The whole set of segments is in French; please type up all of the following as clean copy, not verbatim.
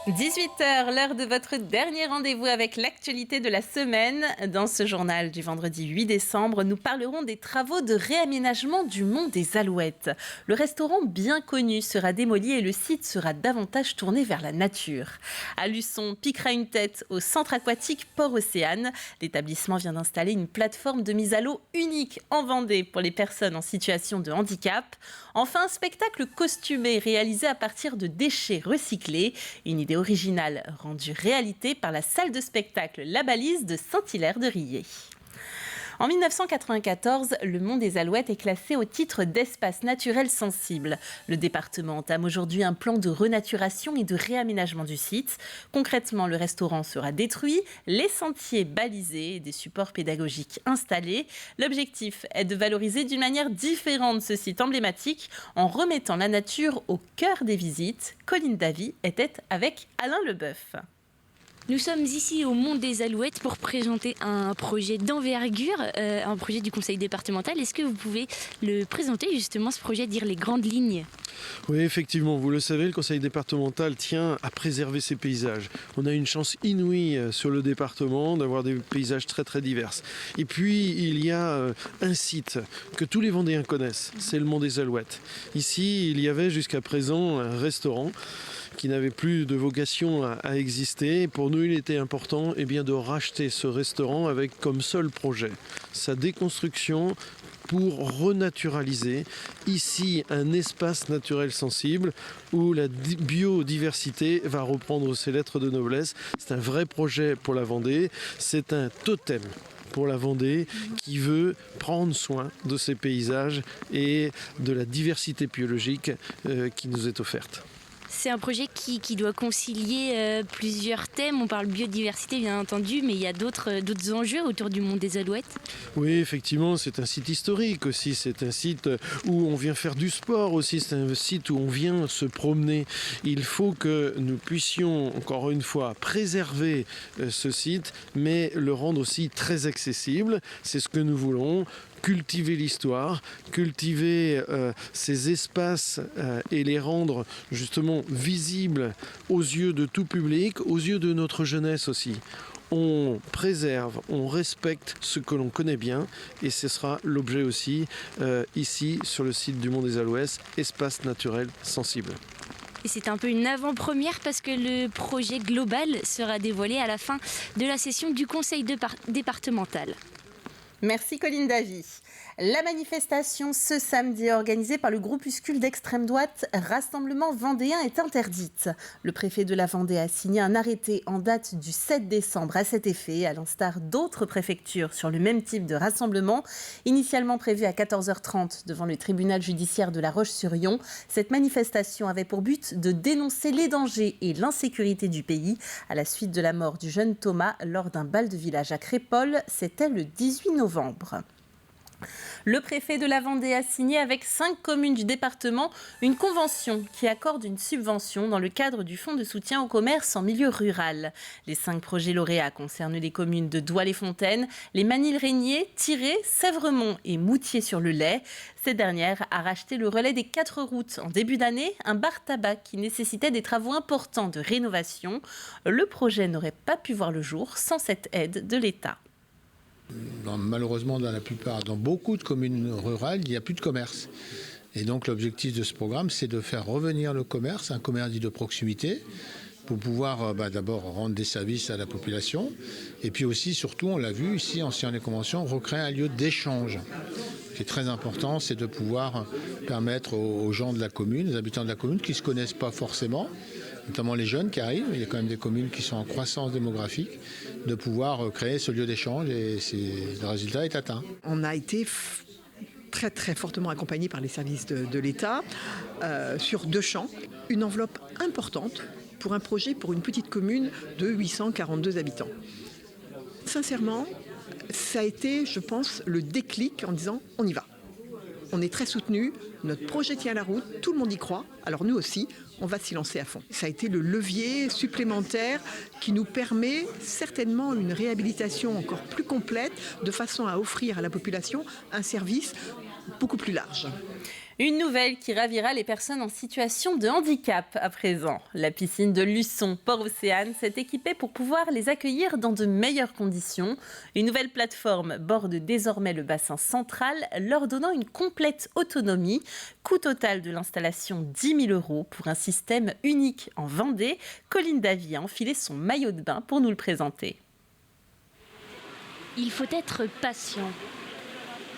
18h, l'heure de votre dernier rendez-vous avec l'actualité de la semaine. Dans ce journal du vendredi 8 décembre, nous parlerons des travaux de réaménagement du Mont des Alouettes. Le restaurant bien connu sera démoli et le site sera davantage tourné vers la nature. À Luçon piquera une tête au centre aquatique Port-Océane. L'établissement vient d'installer une plateforme de mise à l'eau unique en Vendée pour les personnes en situation de handicap. Enfin, un spectacle costumé réalisé à partir de déchets recyclés. Une idée originale rendue réalité par la salle de spectacle La Balise de Saint-Hilaire-de-Riez. En 1994, le Mont des Alouettes est classé au titre d'espace naturel sensible. Le département entame aujourd'hui un plan de renaturation et de réaménagement du site. Concrètement, le restaurant sera détruit, les sentiers balisés et des supports pédagogiques installés. L'objectif est de valoriser d'une manière différente ce site emblématique en remettant la nature au cœur des visites. Colline Davy était avec Alain Leboeuf. Nous sommes ici au Mont des Alouettes pour présenter un projet d'envergure, un projet du conseil départemental. Est-ce que vous pouvez le présenter justement, ce projet, dire les grandes lignes ? Oui, effectivement, vous le savez, le conseil départemental tient à préserver ces paysages. On a une chance inouïe sur le département d'avoir des paysages très très divers. Et puis, il y a un site que tous les Vendéens connaissent, c'est le Mont des Alouettes. Ici, il y avait jusqu'à présent un restaurant qui n'avait plus de vocation à exister. Pour nous, il était important de racheter ce restaurant avec comme seul projet sa déconstruction pour renaturaliser ici un espace naturel sensible où la biodiversité va reprendre ses lettres de noblesse. C'est un vrai projet pour la Vendée, c'est un totem pour la Vendée qui veut prendre soin de ces paysages et de la diversité biologique qui nous est offerte. C'est un projet qui doit concilier plusieurs thèmes. On parle biodiversité bien entendu, mais il y a d'autres enjeux autour du Mont des Alouettes. Oui, effectivement, c'est un site historique aussi. C'est un site où on vient faire du sport aussi. C'est un site où on vient se promener. Il faut que nous puissions, encore une fois, préserver ce site, mais le rendre aussi très accessible. C'est ce que nous voulons. Cultiver l'histoire, cultiver ces espaces et les rendre justement visibles aux yeux de tout public, aux yeux de notre jeunesse aussi. On préserve, on respecte ce que l'on connaît bien et ce sera l'objet aussi ici sur le site du Mont des Alouettes, espace naturel sensible. Et c'est un peu une avant-première parce que le projet global sera dévoilé à la fin de la session du conseil départemental. Merci Colline Davy. La manifestation ce samedi organisée par le groupuscule d'extrême droite Rassemblement Vendéen est interdite. Le préfet de la Vendée a signé un arrêté en date du 7 décembre à cet effet, à l'instar d'autres préfectures sur le même type de rassemblement. Initialement prévu à 14h30 devant le tribunal judiciaire de La Roche-sur-Yon, cette manifestation avait pour but de dénoncer les dangers et l'insécurité du pays à la suite de la mort du jeune Thomas lors d'un bal de village à Crépol. C'était le 18 novembre. Le préfet de la Vendée a signé avec 5 communes du département une convention qui accorde une subvention dans le cadre du fonds de soutien au commerce en milieu rural. Les 5 projets lauréats concernent les communes de Douai-les-Fontaines, les Manille-Régnier, Tiré, Sèvremont et Moutier-sur-le-Lay. Cette dernière a racheté le relais des 4 routes en début d'année, un bar-tabac qui nécessitait des travaux importants de rénovation. Le projet n'aurait pas pu voir le jour sans cette aide de l'État. Malheureusement, dans beaucoup de communes rurales, il n'y a plus de commerce. Et donc l'objectif de ce programme, c'est de faire revenir le commerce, un commerce dit de proximité, pour pouvoir d'abord rendre des services à la population. Et puis aussi, surtout, on l'a vu ici, en signant les conventions, recréer un lieu d'échange. Ce qui est très important, c'est de pouvoir permettre aux gens de la commune, aux habitants de la commune, qui ne se connaissent pas forcément, notamment les jeunes qui arrivent, il y a quand même des communes qui sont en croissance démographique, de pouvoir créer ce lieu d'échange et le résultat est atteint. On a été très très fortement accompagné par les services de l'État sur 2 champs, une enveloppe importante pour un projet pour une petite commune de 842 habitants. Sincèrement, ça a été, je pense, le déclic en disant on y va. On est très soutenus, notre projet tient la route, tout le monde y croit, alors nous aussi, on va s'y lancer à fond. Ça a été le levier supplémentaire qui nous permet certainement une réhabilitation encore plus complète, de façon à offrir à la population un service beaucoup plus large. Une nouvelle qui ravira les personnes en situation de handicap à présent. La piscine de Luçon, Port-Océane, s'est équipée pour pouvoir les accueillir dans de meilleures conditions. Une nouvelle plateforme borde désormais le bassin central, leur donnant une complète autonomie. Coût total de l'installation 10 000 € pour un système unique en Vendée. Colline Davy a enfilé son maillot de bain pour nous le présenter. Il faut être patient.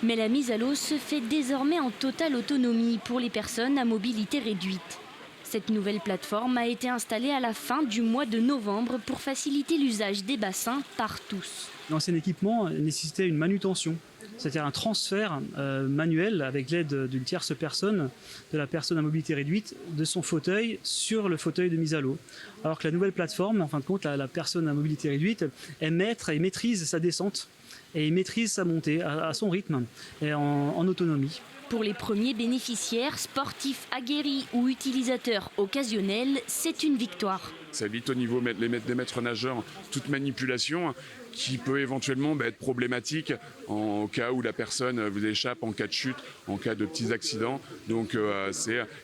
Mais la mise à l'eau se fait désormais en totale autonomie pour les personnes à mobilité réduite. Cette nouvelle plateforme a été installée à la fin du mois de novembre pour faciliter l'usage des bassins par tous. L'ancien équipement nécessitait une manutention, c'est-à-dire un transfert manuel avec l'aide d'une tierce personne, de la personne à mobilité réduite, de son fauteuil sur le fauteuil de mise à l'eau. Alors que la nouvelle plateforme, en fin de compte, la personne à mobilité réduite est maître et maîtrise sa descente et maîtrise sa montée à son rythme et en autonomie. Pour les premiers bénéficiaires, sportifs aguerris ou utilisateurs occasionnels, c'est une victoire. Ça évite au niveau des maîtres nageurs toute manipulation qui peut éventuellement être problématique au cas où la personne vous échappe en cas de chute, en cas de petits accidents. Donc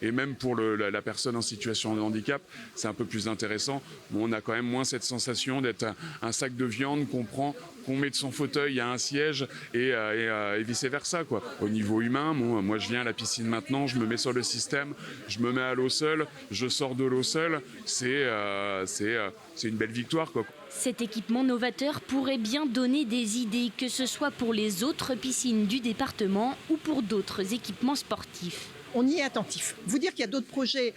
et même pour la personne en situation de handicap, c'est un peu plus intéressant. Bon, on a quand même moins cette sensation d'être un sac de viande qu'on prend, qu'on met de son fauteuil à un siège et vice versa, quoi. Au niveau humain, moi je viens à la piscine maintenant, je me mets sur le système, je me mets à l'eau seule, je sors de l'eau seule. C'est une belle victoire, quoi. Cet équipement novateur pourrait bien donner des idées, que ce soit pour les autres piscines du département ou pour d'autres équipements sportifs. On y est attentif. Vous dire qu'il y a d'autres projets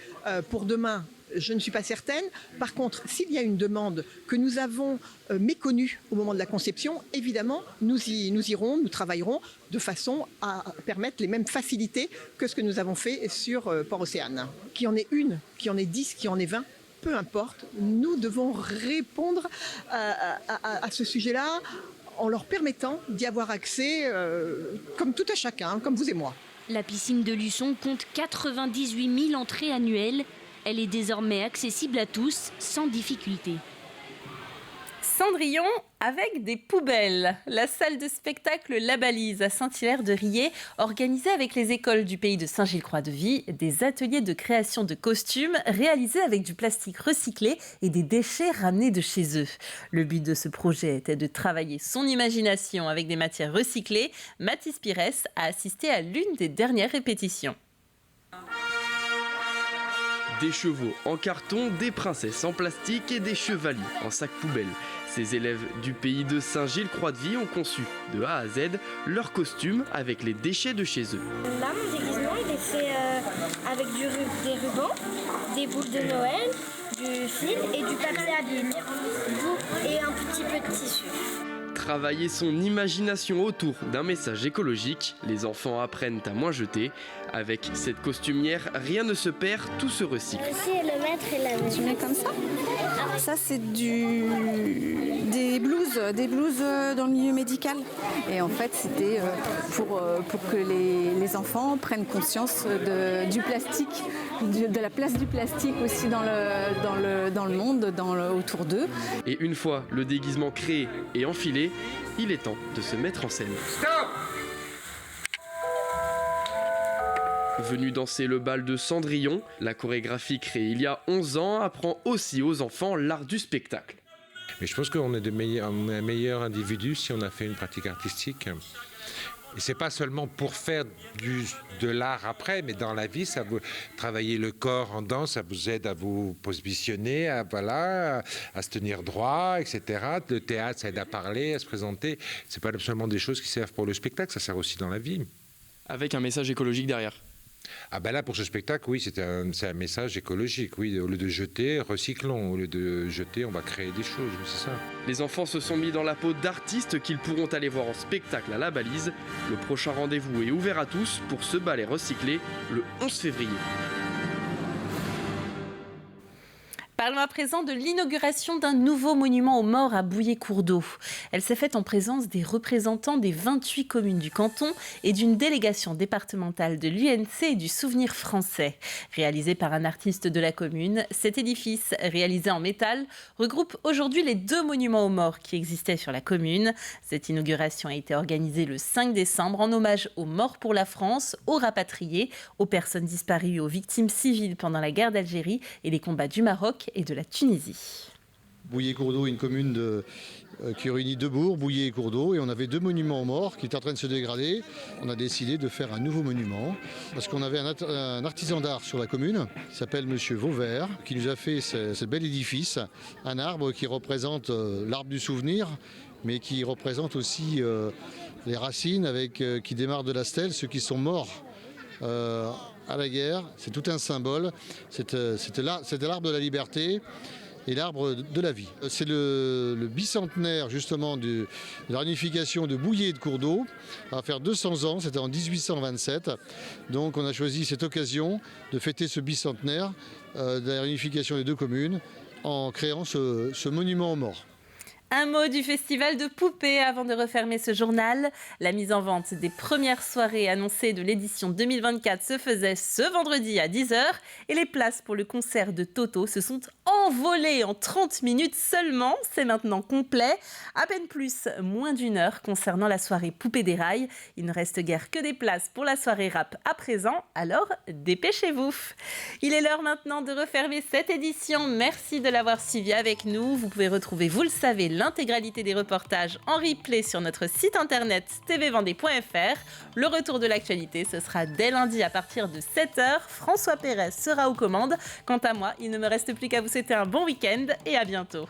pour demain, je ne suis pas certaine. Par contre, s'il y a une demande que nous avons méconnue au moment de la conception, évidemment, nous travaillerons de façon à permettre les mêmes facilités que ce que nous avons fait sur Port-Océane. Qu'il y en ait une, qu'il y en ait 10, qu'il y en ait 20, peu importe, nous devons répondre à ce sujet-là en leur permettant d'y avoir accès comme tout à chacun, comme vous et moi. La piscine de Luçon compte 98 000 entrées annuelles. Elle est désormais accessible à tous sans difficulté. Cendrillon avec des poubelles. La salle de spectacle La Balise à Saint-Hilaire-de-Riez organisait avec les écoles du pays de Saint-Gilles-Croix-de-Vie des ateliers de création de costumes réalisés avec du plastique recyclé et des déchets ramenés de chez eux. Le but de ce projet était de travailler son imagination avec des matières recyclées. Mathis Pires a assisté à l'une des dernières répétitions. Des chevaux en carton, des princesses en plastique et des chevaliers en sac poubelle. Ces élèves du pays de Saint-Gilles-Croix-de-Vie ont conçu de A à Z leurs costumes avec les déchets de chez eux. Là, mon déguisement, il est fait avec des rubans, des boules de Noël, du fil et du papier à billes et un petit peu de tissu. Travailler son imagination autour d'un message écologique, les enfants apprennent à moins jeter. Avec cette costumière, rien ne se perd, tout se recycle. Aussi, le maître et la maison. Tu mets comme ça ? Ça, c'est des blouses dans le milieu médical. Et en fait, c'était pour que les enfants prennent conscience du plastique, de la place du plastique aussi dans le monde, autour d'eux. Et une fois le déguisement créé et enfilé, il est temps de se mettre en scène. Stop ! Venue danser le bal de Cendrillon, la chorégraphie créée il y a 11 ans apprend aussi aux enfants l'art du spectacle. Mais je pense qu'on est un meilleur individu si on a fait une pratique artistique. Et c'est pas seulement pour faire de l'art après, mais dans la vie, ça vous travailler le corps en danse, ça vous aide à vous positionner, à se tenir droit, etc. Le théâtre, ça aide à parler, à se présenter. C'est pas seulement des choses qui servent pour le spectacle, ça sert aussi dans la vie. Avec un message écologique derrière. Ah ben là, pour ce spectacle, oui, c'est un message écologique. Oui, au lieu de jeter, recyclons. Au lieu de jeter, on va créer des choses, c'est ça. Les enfants se sont mis dans la peau d'artistes qu'ils pourront aller voir en spectacle à La Balise. Le prochain rendez-vous est ouvert à tous pour ce ballet recyclé le 11 février. Parlons à présent de l'inauguration d'un nouveau monument aux morts à Bouillé-Cours-d'Eau. Elle s'est faite en présence des représentants des 28 communes du canton et d'une délégation départementale de l'UNC et du Souvenir français. Réalisé par un artiste de la commune, cet édifice, réalisé en métal, regroupe aujourd'hui les 2 monuments aux morts qui existaient sur la commune. Cette inauguration a été organisée le 5 décembre en hommage aux morts pour la France, aux rapatriés, aux personnes disparues et aux victimes civiles pendant la guerre d'Algérie et les combats du Maroc et de la Tunisie. Bouillé-Cours-d'Eau est une commune qui réunit 2 bourgs, Bouillé et Cours-d'Eau, et on avait 2 monuments aux morts qui étaient en train de se dégrader. On a décidé de faire un nouveau monument parce qu'on avait un artisan d'art sur la commune qui s'appelle Monsieur Vauvert, qui nous a fait ce bel édifice, un arbre qui représente l'arbre du souvenir, mais qui représente aussi les racines qui démarrent de la stèle, ceux qui sont morts à la guerre. C'est tout un symbole. C'était l'arbre de la liberté et l'arbre de la vie. C'est le bicentenaire justement de la réunification de Bouillé et de Cours-d'Eau. Ça va faire 200 ans, c'était en 1827. Donc on a choisi cette occasion de fêter ce bicentenaire de la réunification des 2 communes en créant ce monument aux morts. Un mot du festival de poupées avant de refermer ce journal. La mise en vente des premières soirées annoncées de l'édition 2024 se faisait ce vendredi à 10h et les places pour le concert de Toto se sont envolées en 30 minutes seulement. C'est maintenant complet. À peine plus, moins d'1 heure concernant la soirée Poupées des rails. Il ne reste guère que des places pour la soirée rap à présent, alors dépêchez-vous. Il est l'heure maintenant de refermer cette édition. Merci de l'avoir suivi avec nous. Vous pouvez retrouver, vous le savez, l'intégralité des reportages en replay sur notre site internet tvvendée.fr. Le retour de l'actualité, ce sera dès lundi à partir de 7h. François Pérez sera aux commandes. Quant à moi, il ne me reste plus qu'à vous souhaiter un bon week-end et à bientôt.